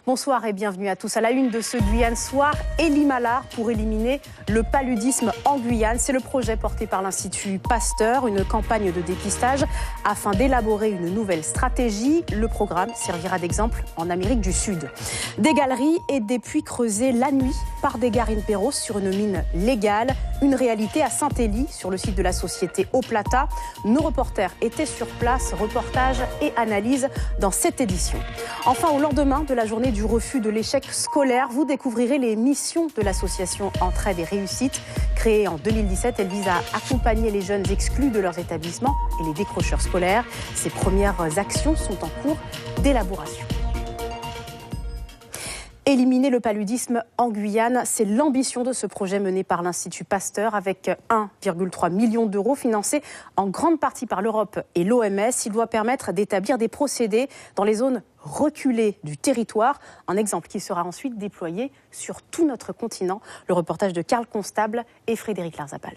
Bonsoir et bienvenue à tous. À la une de ce Guyane Soir, Elie Mallard pour éliminer le paludisme en Guyane. C'est le projet porté par l'Institut Pasteur, une campagne de dépistage afin d'élaborer une nouvelle stratégie. Le programme servira d'exemple en Amérique du Sud. Des galeries et des puits creusés la nuit par des garines-perros sur une mine légale. Une réalité à Saint-Élie, sur le site de la société Eau Plata. Nos reporters étaient sur place. Reportage et analyse dans cette édition. Enfin, au lendemain de la journée du refus de l'échec scolaire, vous découvrirez les missions de l'association Entraide et Réussite. Créée en 2017, elle vise à accompagner les jeunes exclus de leurs établissements et les décrocheurs scolaires. Ses premières actions sont en cours d'élaboration. Éliminer le paludisme en Guyane, c'est l'ambition de ce projet mené par l'Institut Pasteur avec 1,3 million d'euros financés en grande partie par l'Europe et l'OMS. Il doit permettre d'établir des procédés dans les zones reculées du territoire, un exemple qui sera ensuite déployé sur tout notre continent. Le reportage de Karl Constable et Frédéric Larzabal.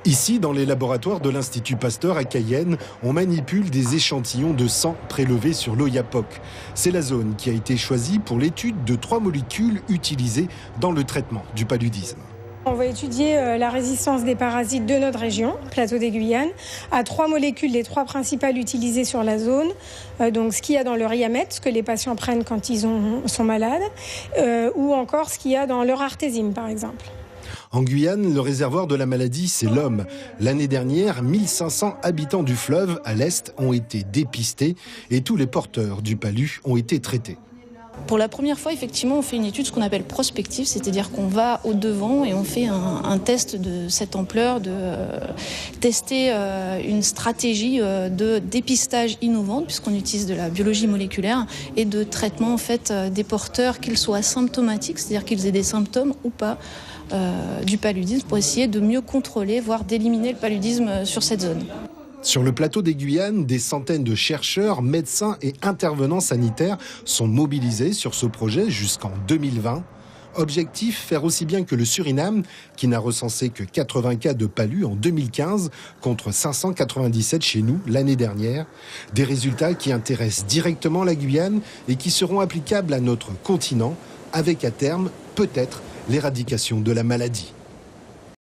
Ici, dans les laboratoires de l'Institut Pasteur à Cayenne, on manipule des échantillons de sang prélevés sur l'Oyapock. C'est la zone qui a été choisie pour l'étude de 3 molécules utilisées dans le traitement du paludisme. On va étudier la résistance des parasites de notre région, plateau des Guyanes, à 3 molécules, les 3 principales utilisées sur la zone. Donc ce qu'il y a dans leur Riamet, ce que les patients prennent quand ils sont malades, ou encore ce qu'il y a dans leur artésime, par exemple. En Guyane, le réservoir de la maladie, c'est l'homme. L'année dernière, 1500 habitants du fleuve à l'est ont été dépistés et tous les porteurs du palu ont été traités. Pour la première fois, effectivement, on fait une étude, ce qu'on appelle prospective, c'est-à-dire qu'on va au-devant et on fait un test de cette ampleur, de tester une stratégie de dépistage innovante, puisqu'on utilise de la biologie moléculaire, et de traitement en fait, des porteurs, qu'ils soient asymptomatiques, c'est-à-dire qu'ils aient des symptômes ou pas, du paludisme, pour essayer de mieux contrôler, voire d'éliminer le paludisme sur cette zone. Sur le plateau des Guyanes, des centaines de chercheurs, médecins et intervenants sanitaires sont mobilisés sur ce projet jusqu'en 2020. Objectif, faire aussi bien que le Suriname, qui n'a recensé que 80 cas de palu en 2015, contre 597 chez nous l'année dernière. Des résultats qui intéressent directement la Guyane et qui seront applicables à notre continent, avec à terme, peut-être, l'éradication de la maladie.